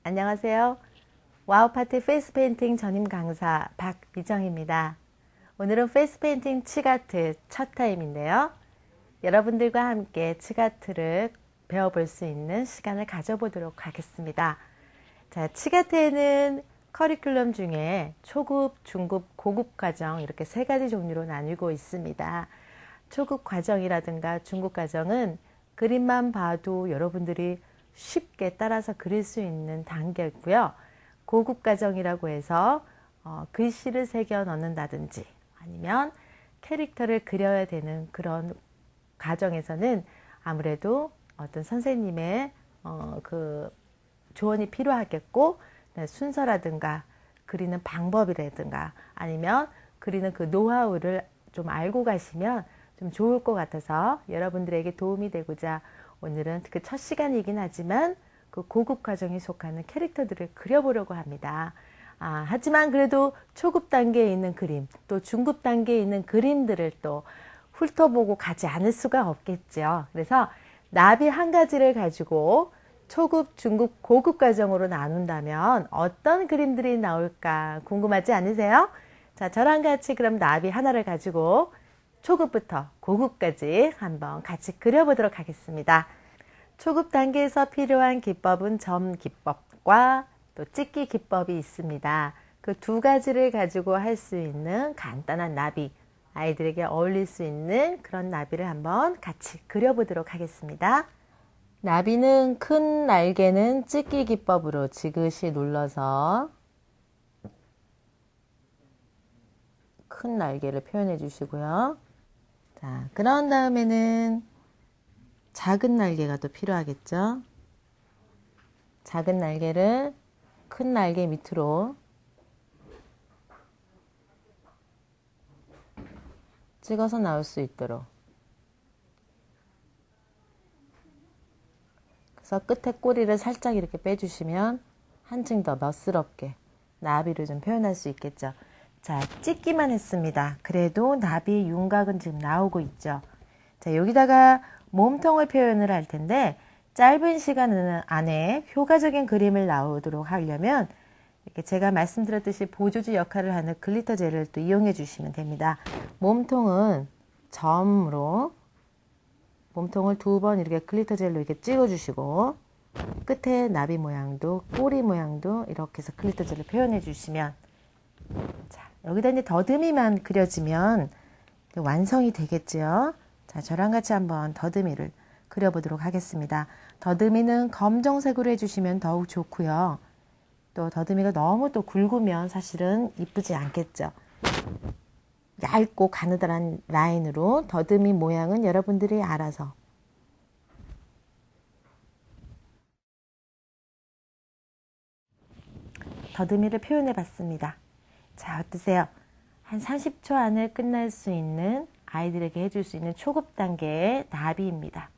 안녕하세요. 와우파티 페이스 페인팅 전임 강사 박미정입니다. 오늘은 페이스 페인팅 칙아트 첫 타임인데요. 여러분들과 함께 칙아트를 배워볼 수 있는 시간을 가져보도록 하겠습니다. 자, 칙아트에는 커리큘럼 중에 초급, 중급, 고급 과정 이렇게 세 가지 종류로 나뉘고 있습니다. 초급 과정이라든가 중급 과정은 그림만 봐도 여러분들이 쉽게 따라서 그릴 수 있는 단계고요. 고급 과정이라고 해서 글씨를 새겨 넣는다든지 아니면 캐릭터를 그려야 되는 그런 과정에서는 아무래도 어떤 선생님의 그 조언이 필요하겠고, 순서라든가 그리는 방법이라든가 아니면 그리는 그 노하우를 좀 알고 가시면 좀 좋을 것 같아서 여러분들에게 도움이 되고자 오늘은 그 첫 시간이긴 하지만 그 고급 과정에 속하는 캐릭터들을 그려보려고 합니다. 하지만 그래도 초급 단계에 있는 그림, 또 중급 단계에 있는 그림들을 또 훑어보고 가지 않을 수가 없겠죠. 그래서 나비 한 가지를 가지고 초급, 중급, 고급 과정으로 나눈다면 어떤 그림들이 나올까 궁금하지 않으세요? 자, 저랑 같이 그럼 나비 하나를 가지고 초급부터 고급까지 한번 같이 그려보도록 하겠습니다. 초급 단계에서 필요한 기법은 점 기법과 또 찍기 기법이 있습니다. 그 두 가지를 가지고 할 수 있는 간단한 나비, 아이들에게 어울릴 수 있는 그런 나비를 한번 같이 그려보도록 하겠습니다. 나비는 큰 날개는 찍기 기법으로 지그시 눌러서 큰 날개를 표현해 주시고요. 자, 그런 다음에는 작은 날개가 또 필요하겠죠. 작은 날개를 큰 날개 밑으로 찍어서 나올 수 있도록. 그래서 끝에 꼬리를 살짝 이렇게 빼주시면 한층 더 멋스럽게 나비를 좀 표현할 수 있겠죠. 자, 찍기만 했습니다. 그래도 나비 윤곽은 지금 나오고 있죠. 자, 여기다가 몸통을 표현을 할 텐데 짧은 시간 안에 효과적인 그림을 나오도록 하려면 이렇게 제가 말씀드렸듯이 보조주 역할을 하는 글리터 젤을 또 이용해 주시면 됩니다. 몸통은 점으로 몸통을 두 번 이렇게 글리터 젤로 이렇게 찍어 주시고 끝에 나비 모양도 꼬리 모양도 이렇게 해서 글리터 젤로 표현해 주시면, 자, 여기다 이제 더듬이만 그려지면 완성이 되겠죠. 자, 저랑 같이 한번 더듬이를 그려보도록 하겠습니다. 더듬이는 검정색으로 해주시면 더욱 좋고요. 또 더듬이가 너무 또 굵으면 사실은 이쁘지 않겠죠. 얇고 가느다란 라인으로 더듬이 모양은 여러분들이 알아서 더듬이를 표현해 봤습니다. 자, 어떠세요? 한 30초 안에 끝날 수 있는, 아이들에게 해줄 수 있는 초급 단계의 나비입니다.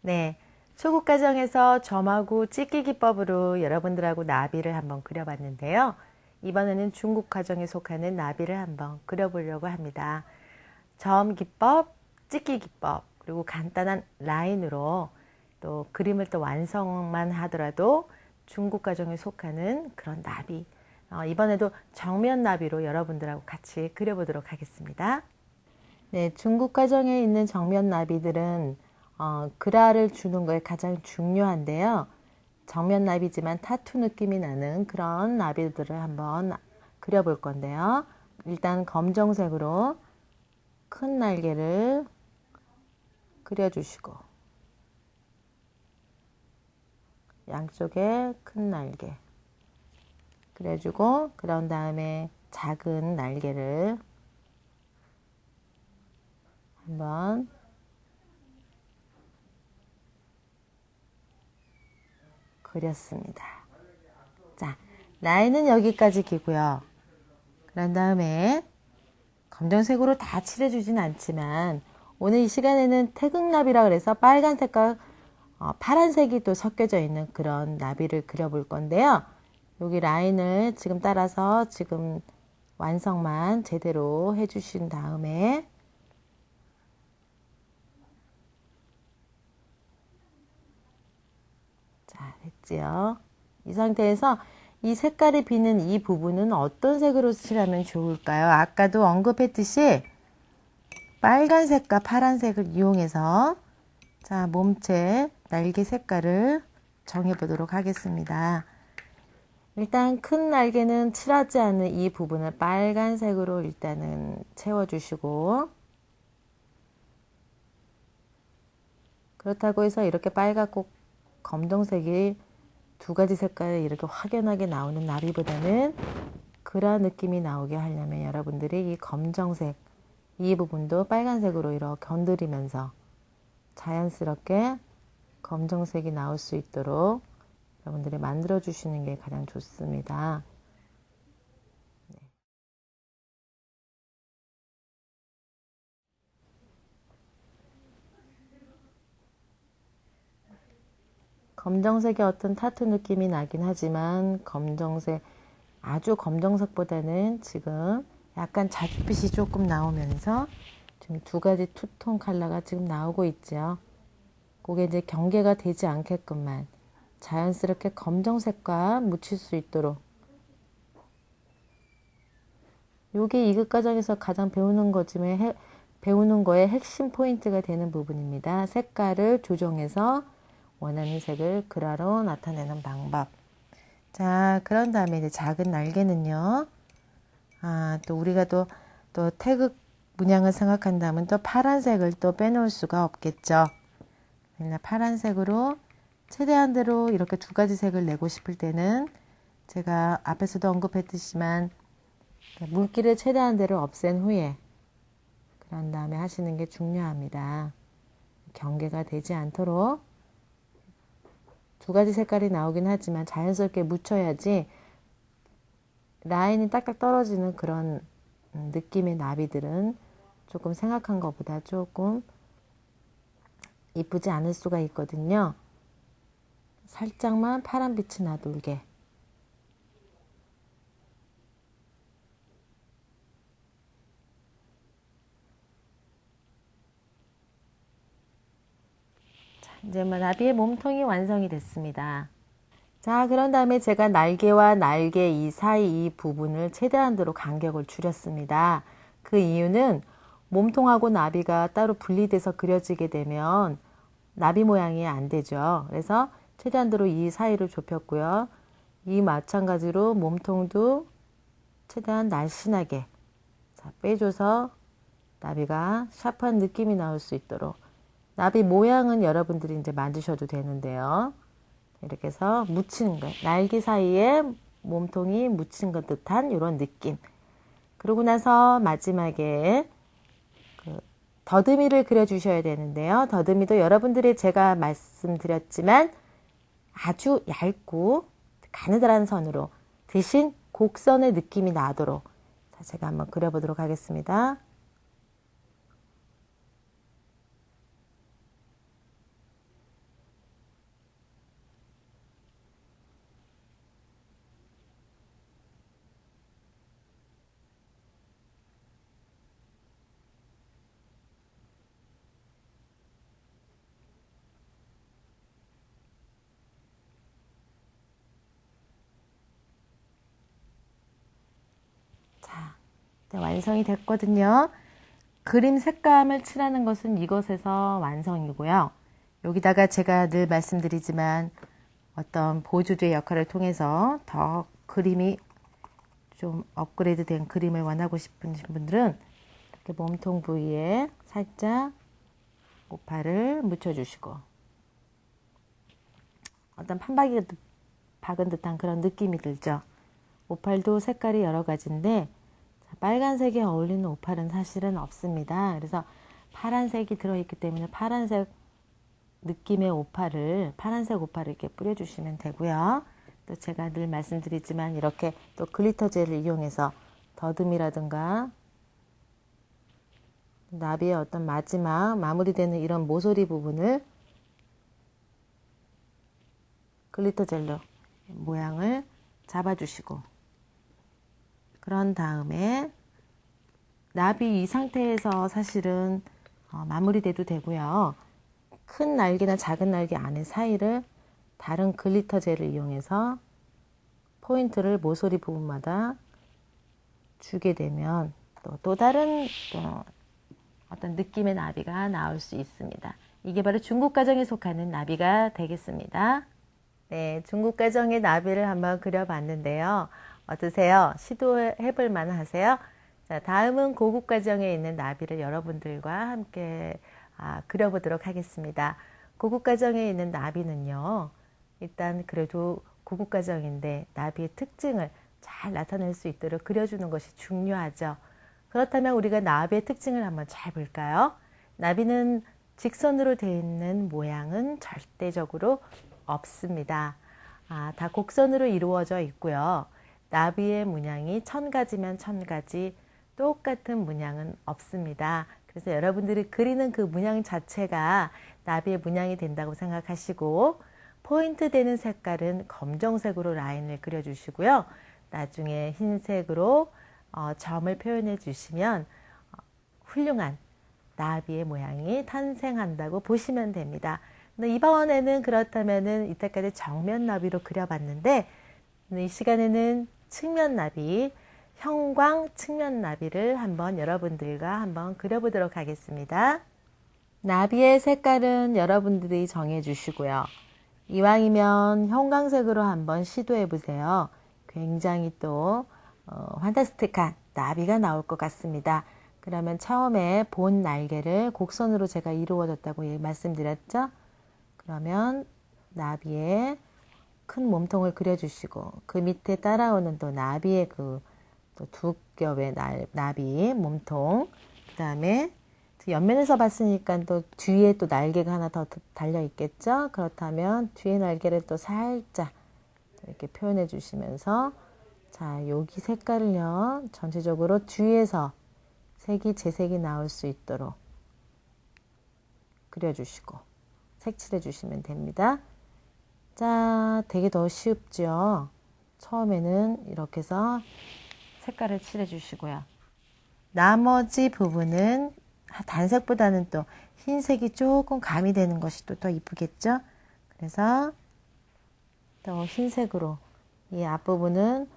네, 초급 과정에서 점하고 찍기 기법으로 여러분들하고 나비를 한번 그려봤는데요. 이번에는 중급 과정에 속하는 나비를 한번 그려보려고 합니다. 점 기법, 찍기 기법, 그리고 간단한 라인으로 또 그림을 또 완성만 하더라도 중급 과정에 속하는 그런 나비, 이번에도 정면 나비로 여러분들하고 같이 그려보도록 하겠습니다. 네, 중급 과정에 있는 정면 나비들은 그라를 주는 거에 가장 중요한데요. 정면 나비지만 타투 느낌이 나는 그런 나비들을 한번 그려볼 건데요. 일단 검정색으로 큰 날개를 그려주시고 양쪽에 큰 날개 그려주고, 그런 다음에 작은 날개를 한번 그렸습니다. 자, 라인은 여기까지 기고요. 그런 다음에 검정색으로 다 칠해주진 않지만 오늘 이 시간에는 태극나비라 그래서 빨간 색과 파란색이 또 섞여져 있는 그런 나비를 그려볼 건데요. 여기 라인을 지금 따라서 지금 완성만 제대로 해주신 다음에 자, 됐지요? 이 상태에서 이 색깔이 비는 이 부분은 어떤 색으로 칠하면 좋을까요? 아까도 언급했듯이 빨간색과 파란색을 이용해서 자, 몸체 날개 색깔을 정해 보도록 하겠습니다. 일단 큰 날개는 칠하지 않은 이 부분을 빨간색으로 일단은 채워주시고, 그렇다고 해서 이렇게 빨갛고 검정색이 두 가지 색깔이 이렇게 확연하게 나오는 나비보다는 그런 느낌이 나오게 하려면 여러분들이 이 검정색 이 부분도 빨간색으로 이렇게 건드리면서 자연스럽게 검정색이 나올 수 있도록 여러분들이 만들어 주시는 게 가장 좋습니다. 네. 검정색의 어떤 타투 느낌이 나긴 하지만 검정색, 아주 검정색보다는 지금 약간 자줏빛이 조금 나오면서 지금 두 가지 투톤 컬러가 지금 나오고 있죠. 그게 이제 경계가 되지 않게끔만 자연스럽게 검정색과 묻힐 수 있도록, 요게 이급 과정에서 가장 배우는 거지만 배우는 거의 핵심 포인트가 되는 부분입니다. 색깔을 조정해서 원하는 색을 그라로 나타내는 방법. 자, 그런 다음에 이제 작은 날개는요. 또 우리가 또 태극 문양을 생각한다면 또 파란색을 또 빼놓을 수가 없겠죠. 파란색으로 최대한대로 이렇게 두 가지 색을 내고 싶을 때는 제가 앞에서도 언급했듯이만 물기를 최대한대로 없앤 후에 그런 다음에 하시는 게 중요합니다. 경계가 되지 않도록 두 가지 색깔이 나오긴 하지만 자연스럽게 묻혀야지 라인이 딱딱 떨어지는 그런 느낌의 나비들은 조금 생각한 것보다 조금 이쁘지 않을 수가 있거든요. 살짝만 파란빛이 나돌게. 자, 이제 나비의 몸통이 완성이 됐습니다. 자, 그런 다음에 제가 날개와 날개 이 사이 이 부분을 최대한대로 간격을 줄였습니다. 그 이유는 몸통하고 나비가 따로 분리돼서 그려지게 되면 나비 모양이 안 되죠. 그래서 최대한대로 이 사이를 좁혔고요. 이 마찬가지로 몸통도 최대한 날씬하게 빼줘서 나비가 샤프한 느낌이 나올 수 있도록, 나비 모양은 여러분들이 이제 만드셔도 되는데요. 이렇게 해서 묻히는 거예요. 날개 사이에 몸통이 묻힌 것 듯한 이런 느낌. 그러고 나서 마지막에 더듬이를 그려주셔야 되는데요. 더듬이도 여러분들이 제가 말씀드렸지만 아주 얇고 가느다란 선으로 대신 곡선의 느낌이 나도록 제가 한번 그려보도록 하겠습니다. 완성이 됐거든요. 그림 색감을 칠하는 것은 이것에서 완성이고요. 여기다가 제가 늘 말씀드리지만 어떤 보조제 역할을 통해서 더 그림이 좀 업그레이드 된 그림을 원하고 싶은 분들은 이렇게 몸통 부위에 살짝 오팔을 묻혀주시고, 어떤 판박이 박은 듯한 그런 느낌이 들죠. 오팔도 색깔이 여러 가지인데 빨간색에 어울리는 오팔은 사실은 없습니다. 그래서 파란색이 들어있기 때문에 파란색 느낌의 오팔을, 파란색 오팔을 이렇게 뿌려주시면 되고요. 또 제가 늘 말씀드리지만 이렇게 또 글리터 젤을 이용해서 더듬이라든가 나비의 어떤 마지막 마무리되는 이런 모서리 부분을 글리터 젤로 모양을 잡아주시고, 그런 다음에 나비 이 상태에서 사실은 마무리돼도 되고요. 큰 날개나 작은 날개 안에 사이를 다른 글리터 젤을 이용해서 포인트를 모서리 부분마다 주게 되면 또 다른 어떤 느낌의 나비가 나올 수 있습니다. 이게 바로 중국 가정에 속하는 나비가 되겠습니다. 네, 중국 가정의 나비를 한번 그려봤는데요. 어떠세요? 시도해 볼 만하세요? 자, 다음은 고국 가정에 있는 나비를 여러분들과 함께 그려보도록 하겠습니다. 고국 가정에 있는 나비는요, 일단 그래도 고국 가정인데 나비의 특징을 잘 나타낼 수 있도록 그려주는 것이 중요하죠. 그렇다면 우리가 나비의 특징을 한번 잘 볼까요? 나비는 직선으로 되어 있는 모양은 절대적으로 없습니다. 다 곡선으로 이루어져 있고요. 나비의 문양이 1000가지면 1000가지 똑같은 문양은 없습니다. 그래서 여러분들이 그리는 그 문양 자체가 나비의 문양이 된다고 생각하시고, 포인트 되는 색깔은 검정색으로 라인을 그려주시고요. 나중에 흰색으로 점을 표현해 주시면 훌륭한 나비의 모양이 탄생한다고 보시면 됩니다. 근데 이번에는 그렇다면은 이때까지 정면 나비로 그려봤는데, 이 시간에는 측면 나비, 형광 측면 나비를 한번 여러분들과 한번 그려보도록 하겠습니다. 나비의 색깔은 여러분들이 정해 주시고요. 이왕이면 형광색으로 한번 시도해 보세요. 굉장히 또 판타스틱한 나비가 나올 것 같습니다. 그러면 처음에 본 날개를 곡선으로 제가 이루어졌다고 말씀드렸죠. 그러면 나비의 큰 몸통을 그려주시고, 그 밑에 따라오는 또 나비의 또 두 겹의 나비 몸통, 그 다음에 옆면에서 봤으니까 또 뒤에 또 날개가 하나 더 달려 있겠죠. 그렇다면 뒤에 날개를 또 살짝 이렇게 표현해 주시면서, 자, 여기 색깔을요, 전체적으로 뒤에서 재색이 나올 수 있도록 그려주시고 색칠해 주시면 됩니다. 자, 되게 더 쉽죠. 처음에는 이렇게 해서 색깔을 칠해 주시고요. 나머지 부분은 단색보다는 또 흰색이 조금 가미되는 것이 또 더 이쁘겠죠. 그래서 또 흰색으로 이 앞부분은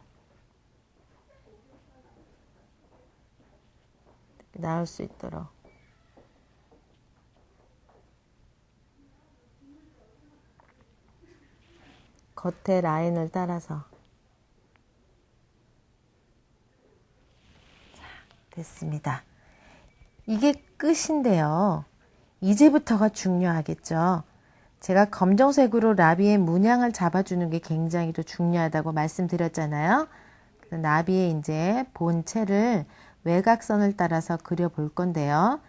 나올 수 있도록 겉에 라인을 따라서. 자, 됐습니다. 이게 끝인데요. 이제부터가 중요하겠죠. 제가 검정색으로 나비의 문양을 잡아주는 게 굉장히 또 중요하다고 말씀드렸잖아요. 나비의 이제 본체를 외곽선을 따라서 그려볼 건데요.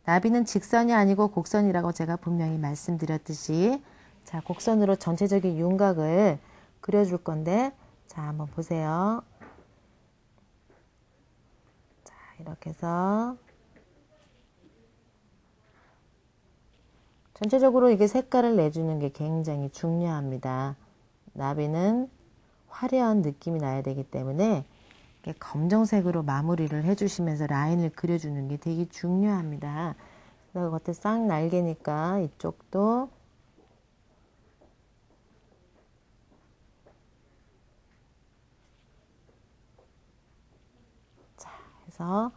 나비는 직선이 아니고 곡선이라고 제가 분명히 말씀드렸듯이, 자, 곡선으로 전체적인 윤곽을 그려줄 건데, 자, 한번 보세요. 자, 이렇게 해서 전체적으로 이게 색깔을 내주는 게 굉장히 중요합니다. 나비는 화려한 느낌이 나야 되기 때문에 검정색으로 마무리를 해주시면서 라인을 그려주는 게 되게 중요합니다. 그래서 겉에 쌍 날개니까 이쪽도 자, 해서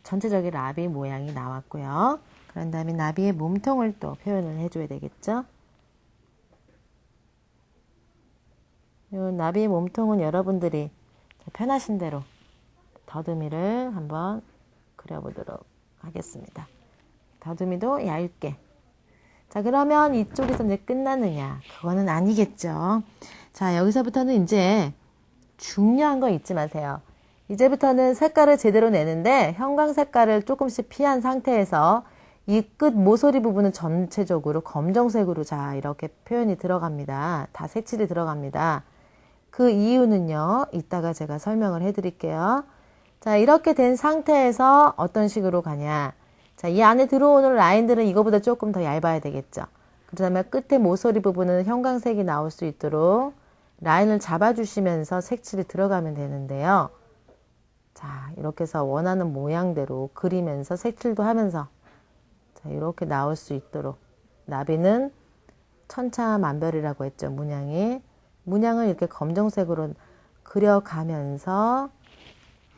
전체적인 나비 모양이 나왔고요. 그런 다음에 나비의 몸통을 또 표현을 해줘야 되겠죠. 이 나비의 몸통은 여러분들이 편하신 대로 더듬이를 한번 그려보도록 하겠습니다. 더듬이도 얇게. 자, 그러면 이쪽에서 이제 끝나느냐? 그거는 아니겠죠. 자, 여기서부터는 이제 중요한 거 잊지 마세요. 이제부터는 색깔을 제대로 내는데 형광 색깔을 조금씩 피한 상태에서 이 끝 모서리 부분은 전체적으로 검정색으로 자, 이렇게 표현이 들어갑니다. 다 색칠이 들어갑니다. 그 이유는요, 이따가 제가 설명을 해드릴게요. 자, 이렇게 된 상태에서 어떤 식으로 가냐. 자, 이 안에 들어오는 라인들은 이거보다 조금 더 얇아야 되겠죠. 그다음에 끝에 모서리 부분은 형광색이 나올 수 있도록 라인을 잡아주시면서 색칠이 들어가면 되는데요. 자, 이렇게 해서 원하는 모양대로 그리면서 색칠도 하면서, 자, 이렇게 나올 수 있도록. 나비는 천차만별이라고 했죠, 문양이. 문양을 이렇게 검정색으로 그려가면서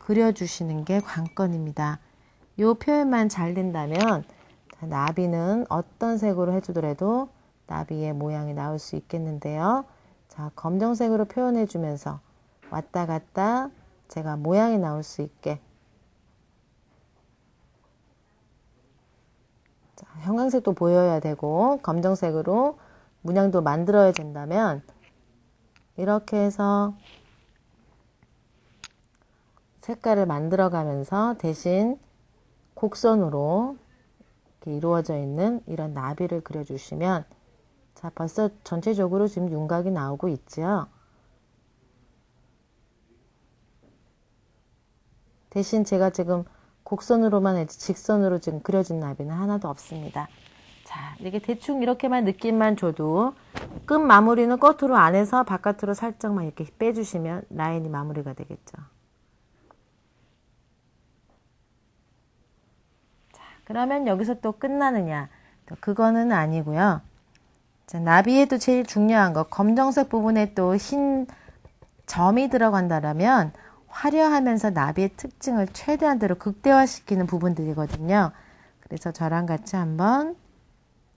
그려주시는 게 관건입니다. 이 표현만 잘 된다면 나비는 어떤 색으로 해주더라도 나비의 모양이 나올 수 있겠는데요. 자, 검정색으로 표현해 주면서 왔다 갔다 제가 모양이 나올 수 있게, 자, 형광색도 보여야 되고 검정색으로 문양도 만들어야 된다면 이렇게 해서 색깔을 만들어 가면서 대신 곡선으로 이렇게 이루어져 있는 이런 나비를 그려주시면, 자, 벌써 전체적으로 지금 윤곽이 나오고 있죠. 대신 제가 지금 곡선으로만 해서 직선으로 지금 그려진 나비는 하나도 없습니다. 자, 이게 대충 이렇게만 느낌만 줘도 끝 마무리는 끝으로 안에서 바깥으로 살짝만 이렇게 빼주시면 라인이 마무리가 되겠죠. 자, 그러면 여기서 또 끝나느냐? 또 그거는 아니고요. 자, 나비에도 제일 중요한 거, 검정색 부분에 또 흰 점이 들어간다라면 화려하면서 나비의 특징을 최대한대로 극대화시키는 부분들이거든요. 그래서 저랑 같이 한번,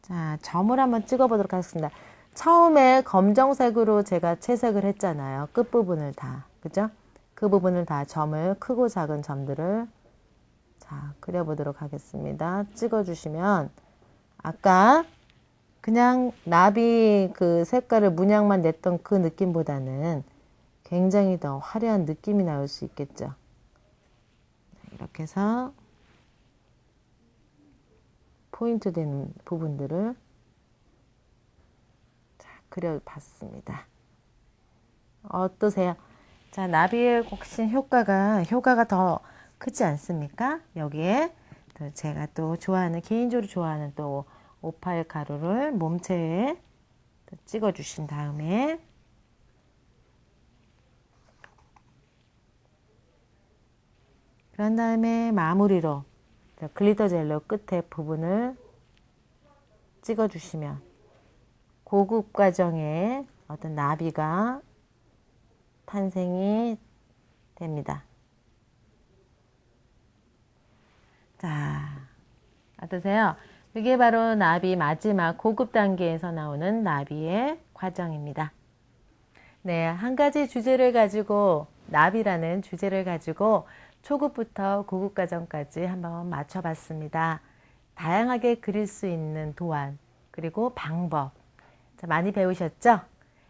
자, 점을 한번 찍어보도록 하겠습니다. 처음에 검정색으로 제가 채색을 했잖아요. 끝부분을 다. 그죠? 그 부분을 다 점을, 크고 작은 점들을, 자, 그려보도록 하겠습니다. 찍어주시면, 아까 그냥 나비 그 색깔을 문양만 냈던 그 느낌보다는 굉장히 더 화려한 느낌이 나올 수 있겠죠. 이렇게 해서 포인트 되는 부분들을 자, 그려봤습니다. 어떠세요? 자, 나비의 혹시 효과가 더 크지 않습니까? 여기에 또 제가 또 좋아하는, 개인적으로 좋아하는 또 오팔 가루를 몸체에 찍어 주신 다음에 그런 다음에 마무리로 글리터 젤로 끝에 부분을 찍어 주시면 고급 과정의 어떤 나비가 탄생이 됩니다. 자, 어떠세요? 이게 바로 나비 마지막 고급 단계에서 나오는 나비의 과정입니다. 네, 한 가지 주제를 가지고, 나비라는 주제를 가지고 초급부터 고급 과정까지 한번 맞춰봤습니다. 다양하게 그릴 수 있는 도안, 그리고 방법, 자, 많이 배우셨죠?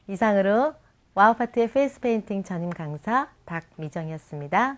이상으로 와우파트의 페이스 페인팅 전임 강사 박미정이었습니다.